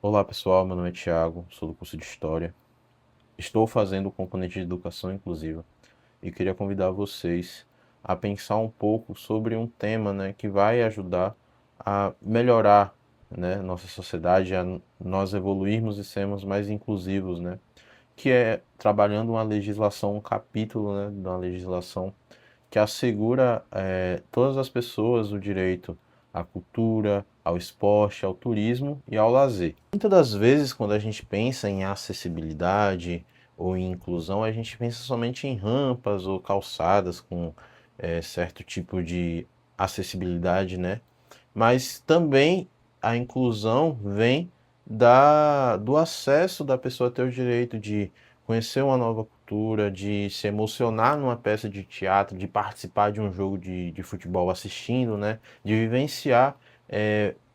Olá pessoal, meu nome é Thiago, sou do curso de História. Estou fazendo o componente de Educação Inclusiva e queria convidar vocês a pensar um pouco sobre um tema, que vai ajudar a melhorar, nossa sociedade, a nós evoluirmos e sermos mais inclusivos, que é trabalhando uma legislação, um capítulo, de uma legislação que assegura todas as pessoas o direito à cultura, ao esporte, ao turismo e ao lazer. Muitas das vezes, quando a gente pensa em acessibilidade ou em inclusão, a gente pensa somente em rampas ou calçadas com certo tipo de acessibilidade, né? Mas também a inclusão vem do acesso da pessoa ter o direito de conhecer uma nova cultura, de se emocionar numa peça de teatro, de participar de um jogo de futebol assistindo, de vivenciar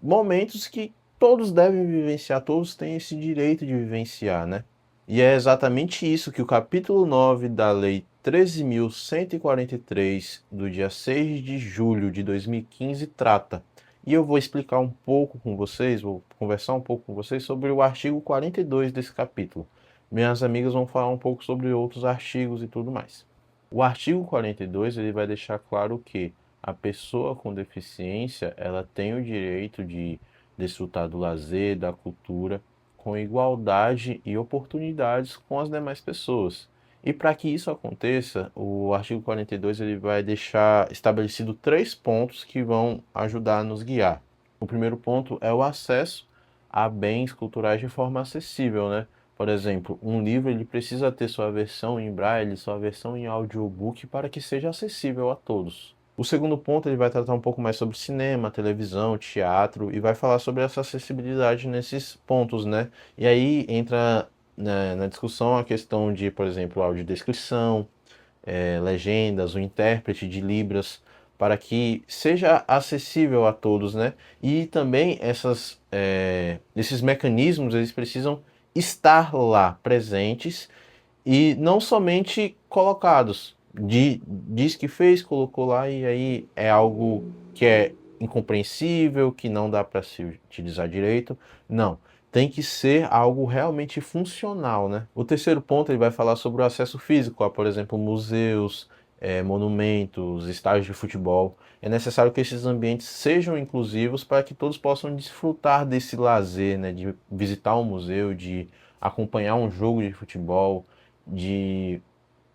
momentos que todos devem vivenciar, todos têm esse direito de vivenciar, né? E é exatamente isso que o capítulo 9 da Lei 13.143, do dia 6 de julho de 2015, trata. E eu vou explicar um pouco com vocês, vou conversar um pouco com vocês sobre o artigo 42 desse capítulo. Minhas amigas vão falar um pouco sobre outros artigos e tudo mais. O artigo 42 ele vai deixar claro que a pessoa com deficiência ela tem o direito de desfrutar do lazer, da cultura, com igualdade e oportunidades com as demais pessoas. E para que isso aconteça, o artigo 42 ele vai deixar estabelecido três pontos que vão ajudar a nos guiar. O primeiro ponto é o acesso a bens culturais de forma acessível, né? Por exemplo, um livro ele precisa ter sua versão em braille, sua versão em audiobook para que seja acessível a todos. O segundo ponto ele vai tratar um pouco mais sobre cinema, televisão, teatro e vai falar sobre essa acessibilidade nesses pontos, né? E aí entra na discussão a questão de, por exemplo, audiodescrição, legendas, o intérprete de Libras, para que seja acessível a todos, né? E também esses mecanismos eles precisam estar lá presentes e não somente colocados. Diz que fez, colocou lá e aí é algo que é incompreensível, que não dá para se utilizar direito. Não, tem que ser algo realmente funcional, né? O terceiro ponto ele vai falar sobre o acesso físico, a, por exemplo, museus, monumentos, estádios de futebol. É necessário que esses ambientes sejam inclusivos para que todos possam desfrutar desse lazer, né? De visitar um museu, de acompanhar um jogo de futebol, de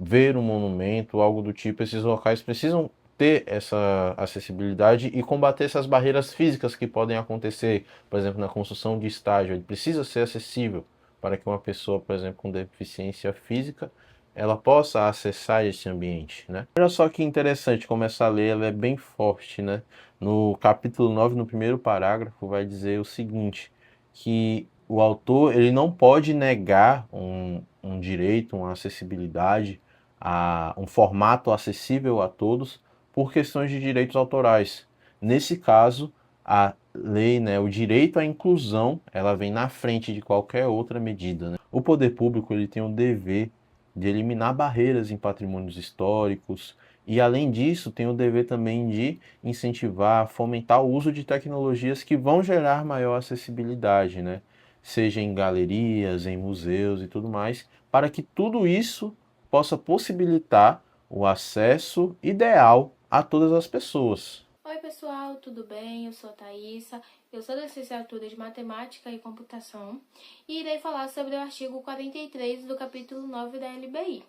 ver um monumento, algo do tipo. Esses locais precisam ter essa acessibilidade e combater essas barreiras físicas que podem acontecer, por exemplo, na construção de estágio. Ele precisa ser acessível para que uma pessoa, por exemplo, com deficiência física, ela possa acessar esse ambiente, né? Olha só que interessante como essa lei ela é bem forte, né? No capítulo 9, no primeiro parágrafo, vai dizer o seguinte, que o autor ele não pode negar um direito, uma acessibilidade, a um formato acessível a todos por questões de direitos autorais. Nesse caso, a lei, o direito à inclusão, ela vem na frente de qualquer outra medida, né? O poder público ele tem o dever de eliminar barreiras em patrimônios históricos e, além disso, tem o dever também de incentivar, fomentar o uso de tecnologias que vão gerar maior acessibilidade, né? Seja em galerias, em museus e tudo mais, para que tudo isso possa possibilitar o acesso ideal a todas as pessoas. Oi, pessoal, tudo bem? Eu sou a Thaisa, eu sou da licenciatura de Matemática e Computação e irei falar sobre o artigo 43 do capítulo 9 da LBI,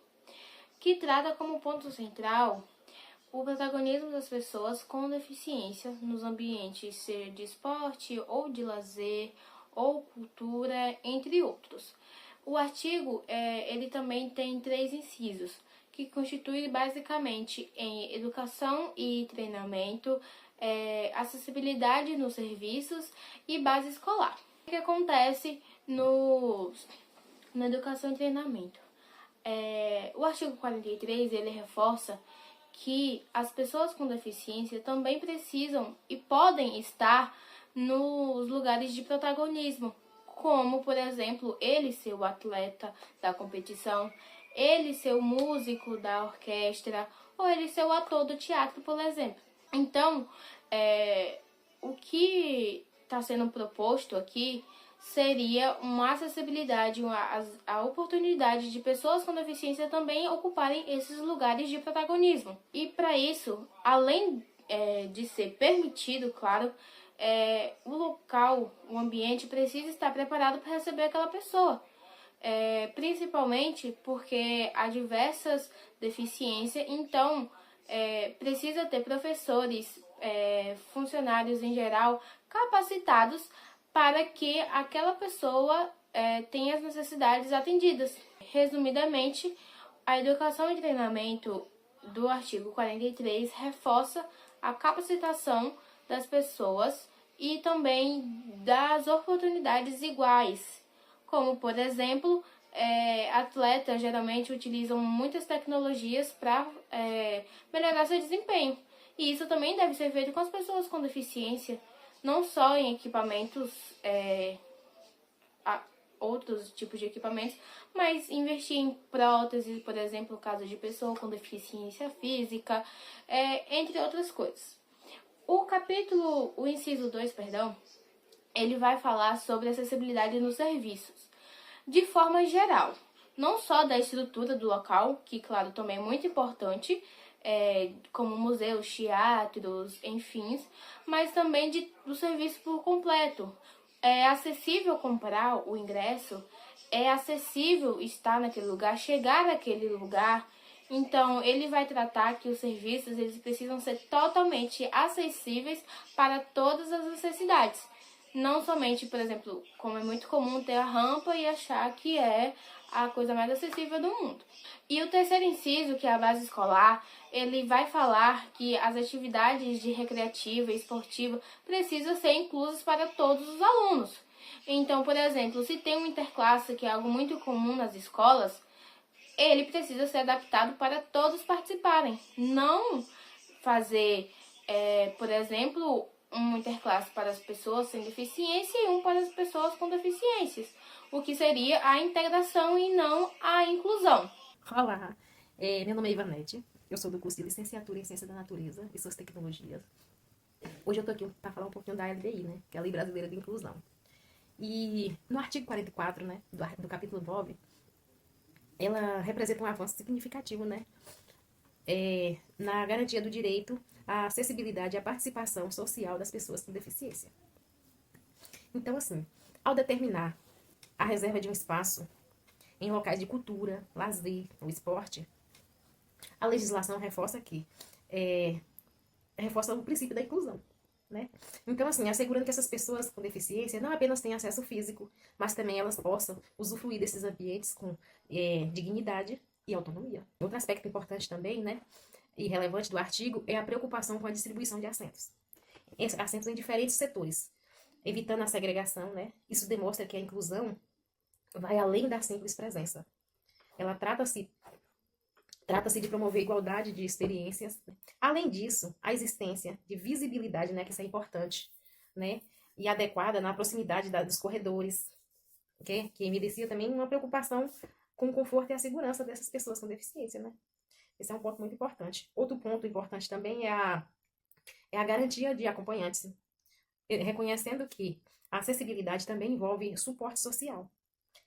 que trata como ponto central o protagonismo das pessoas com deficiência nos ambientes, seja de esporte ou de lazer ou cultura, entre outros. O artigo ele também tem três incisos, que constitui basicamente em educação e treinamento, acessibilidade nos serviços e base escolar. O que acontece na educação e treinamento? O artigo 43 ele reforça que as pessoas com deficiência também precisam e podem estar nos lugares de protagonismo, como, por exemplo, ele ser o atleta da competição, ele ser o músico da orquestra, ou ele ser o ator do teatro, por exemplo. Então, o que está sendo proposto aqui seria uma acessibilidade, a oportunidade de pessoas com deficiência também ocuparem esses lugares de protagonismo. E para isso, além de ser permitido, claro, o local, o ambiente precisa estar preparado para receber aquela pessoa. Principalmente porque há diversas deficiências, então precisa ter professores, funcionários em geral, capacitados para que aquela pessoa tenha as necessidades atendidas. Resumidamente, a educação e treinamento do artigo 43 reforça a capacitação das pessoas e também das oportunidades iguais, como, por exemplo, atletas geralmente utilizam muitas tecnologias para melhorar seu desempenho. E isso também deve ser feito com as pessoas com deficiência, não só em equipamentos, outros tipos de equipamentos, mas investir em próteses, por exemplo, no caso de pessoa com deficiência física, entre outras coisas. O inciso 2, perdão, ele vai falar sobre acessibilidade nos serviços, de forma geral, não só da estrutura do local, que, claro, também é muito importante, como museus, teatros, enfim, mas também do serviço por completo. É acessível comprar o ingresso, é acessível estar naquele lugar, chegar naquele lugar. Então, ele vai tratar que os serviços eles precisam ser totalmente acessíveis para todas as necessidades. Não somente, por exemplo, como é muito comum ter a rampa e achar que é a coisa mais acessível do mundo. E o terceiro inciso, que é a base escolar, ele vai falar que as atividades de recreativa e esportiva precisam ser inclusas para todos os alunos. Então, por exemplo, se tem um interclasse, que é algo muito comum nas escolas, ele precisa ser adaptado para todos participarem. Não fazer, por exemplo, um interclasse para as pessoas sem deficiência e um para as pessoas com deficiências, o que seria a integração e não a inclusão. Olá, meu nome é Ivanete, eu sou do curso de Licenciatura em Ciência da Natureza e Suas Tecnologias. Hoje eu tô aqui para falar um pouquinho da LBI, né, que é a Lei Brasileira de Inclusão. E no artigo 44, né, do capítulo 9, ela representa um avanço significativo, né, na garantia do direito à acessibilidade e à participação social das pessoas com deficiência. Então, assim, ao determinar a reserva de um espaço em locais de cultura, lazer ou esporte, a legislação reforça reforça o princípio da inclusão, né? Então, assim, assegurando que essas pessoas com deficiência não apenas tenham acesso físico, mas também elas possam usufruir desses ambientes com dignidade e autonomia. Outro aspecto importante também, né, e relevante do artigo é a preocupação com a distribuição de assentos. Assentos em diferentes setores, evitando a segregação, né? Isso demonstra que a inclusão vai além da simples presença. Ela trata-se de promover igualdade de experiências. Além disso, a existência de visibilidade, né, que isso é importante, né, e adequada na proximidade dos corredores, okay? Que evidencia também uma preocupação com o conforto e a segurança dessas pessoas com deficiência, né? Esse é um ponto muito importante. Outro ponto importante também é a garantia de acompanhantes, reconhecendo que a acessibilidade também envolve suporte social,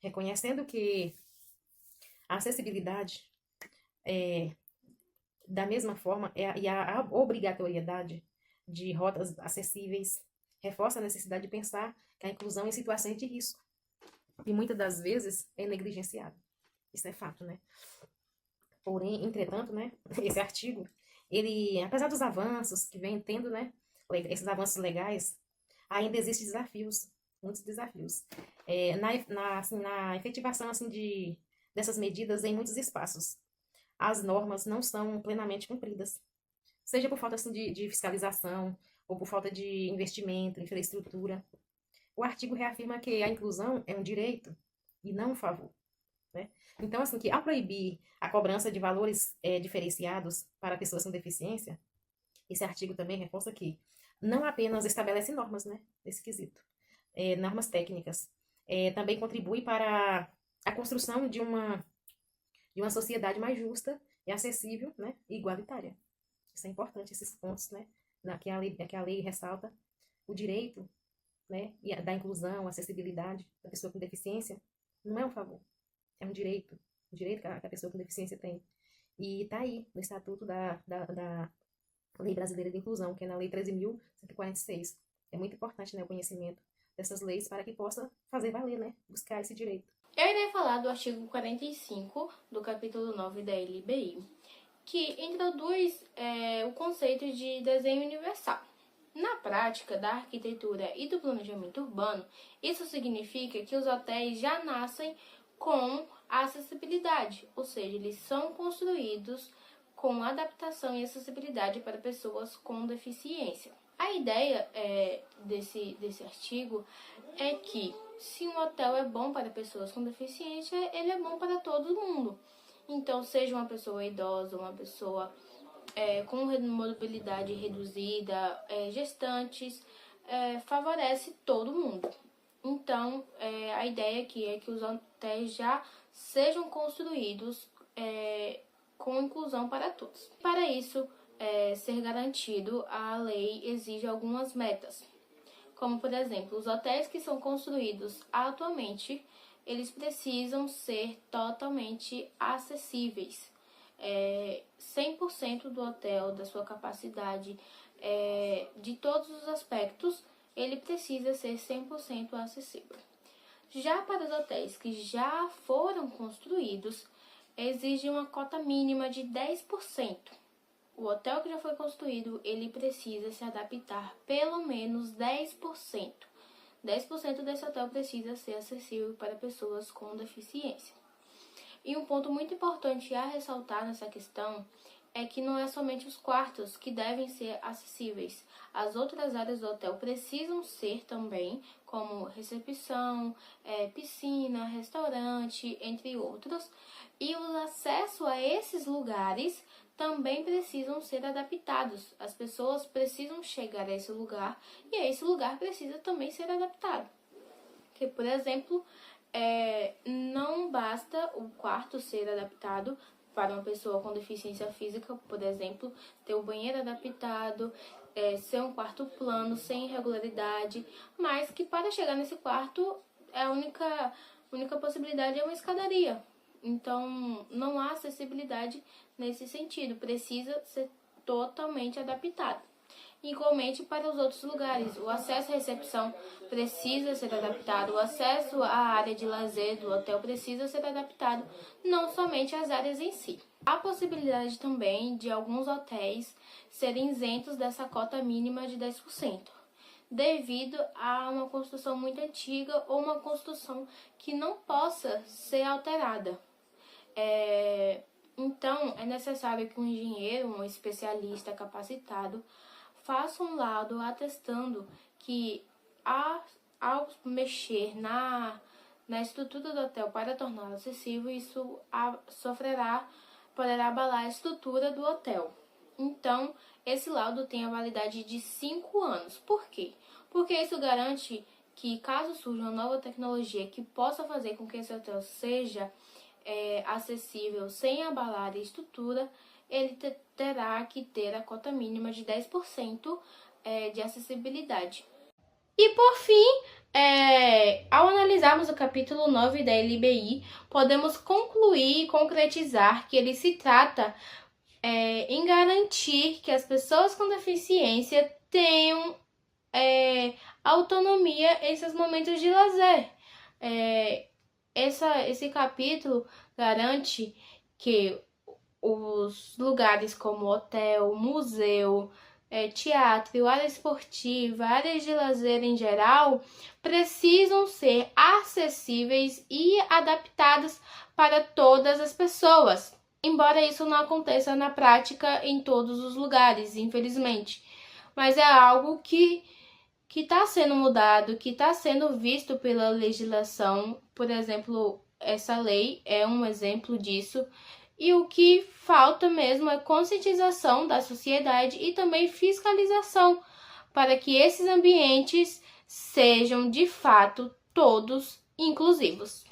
reconhecendo que a acessibilidade da mesma forma, e a obrigatoriedade de rotas acessíveis reforça a necessidade de pensar que a inclusão em situações de risco, e muitas das vezes é negligenciada. Isso é fato, né? Porém, entretanto, né, esse artigo, ele, apesar dos avanços que vem tendo, né, esses avanços legais, ainda existem desafios, muitos desafios, na efetivação, assim, dessas medidas em muitos espaços. As normas não são plenamente cumpridas, seja por falta, assim, de fiscalização, ou por falta de investimento, infraestrutura. O artigo reafirma que a inclusão é um direito e não um favor, né? Então, assim, que ao proibir a cobrança de valores diferenciados para pessoas com deficiência, esse artigo também reforça que não apenas estabelece normas, né, nesse quesito, normas técnicas, também contribui para a construção de uma sociedade mais justa e acessível, né, e igualitária. Isso é importante, esses pontos, né, que a lei ressalta o direito né, e da inclusão, acessibilidade da pessoa com deficiência, não é um favor, é um direito que a pessoa com deficiência tem. E está aí no Estatuto da Lei Brasileira de Inclusão, que é na Lei 13.146. É muito importante, né, o conhecimento dessas leis para que possa fazer valer, né, buscar esse direito. Eu irei falar do artigo 45 do capítulo 9 da LBI, que introduz o conceito de desenho universal. Na prática da arquitetura e do planejamento urbano, isso significa que os hotéis já nascem com a acessibilidade, ou seja, eles são construídos com adaptação e acessibilidade para pessoas com deficiência. A ideia desse artigo é que, se um hotel é bom para pessoas com deficiência, ele é bom para todo mundo. Então, seja uma pessoa idosa, uma pessoa com mobilidade reduzida, gestantes, favorece todo mundo. Então, a ideia aqui é que os hotéis já sejam construídos com inclusão para todos. Para isso ser garantido, a lei exige algumas metas, como, por exemplo, os hotéis que são construídos atualmente, eles precisam ser totalmente acessíveis. 100% do hotel, da sua capacidade, de todos os aspectos, ele precisa ser 100% acessível. Já para os hotéis que já foram construídos, exige uma cota mínima de 10%. O hotel que já foi construído, ele precisa se adaptar pelo menos 10%. 10% desse hotel precisa ser acessível para pessoas com deficiência. E um ponto muito importante a ressaltar nessa questão é que não é somente os quartos que devem ser acessíveis. As outras áreas do hotel precisam ser também, como recepção, piscina, restaurante, entre outros. E o acesso a esses lugares também precisam ser adaptados. As pessoas precisam chegar a esse lugar e esse lugar precisa também ser adaptado. Que, por exemplo, não basta o quarto ser adaptado para uma pessoa com deficiência física, por exemplo, ter o banheiro adaptado, ser um quarto plano, sem irregularidade, mas que para chegar nesse quarto, a única possibilidade é uma escadaria. Então, não há acessibilidade nesse sentido, precisa ser totalmente adaptado. Igualmente para os outros lugares, o acesso à recepção precisa ser adaptado, o acesso à área de lazer do hotel precisa ser adaptado, não somente as áreas em si. Há possibilidade também de alguns hotéis serem isentos dessa cota mínima de 10%, devido a uma construção muito antiga ou uma construção que não possa ser alterada. Então, é necessário que um engenheiro, um especialista capacitado, faça um laudo atestando que ao mexer na estrutura do hotel para torná-lo acessível, isso poderá abalar a estrutura do hotel. Então, esse laudo tem a validade de 5 anos. Por quê? Porque isso garante que, caso surja uma nova tecnologia que possa fazer com que esse hotel seja acessível sem abalar a estrutura, ele terá que ter a cota mínima de 10% de acessibilidade. E por fim, ao analisarmos o capítulo 9 da LBI, podemos concluir e concretizar que ele se trata em garantir que as pessoas com deficiência tenham autonomia em seus momentos de lazer. Esse capítulo garante que os lugares como hotel, museu, teatro, área esportiva, áreas de lazer em geral, precisam ser acessíveis e adaptadas para todas as pessoas. Embora isso não aconteça na prática em todos os lugares, infelizmente. Mas é algo que está sendo mudado, que está sendo visto pela legislação. Por exemplo, essa lei é um exemplo disso. E o que falta mesmo é conscientização da sociedade e também fiscalização para que esses ambientes sejam, de fato, todos inclusivos.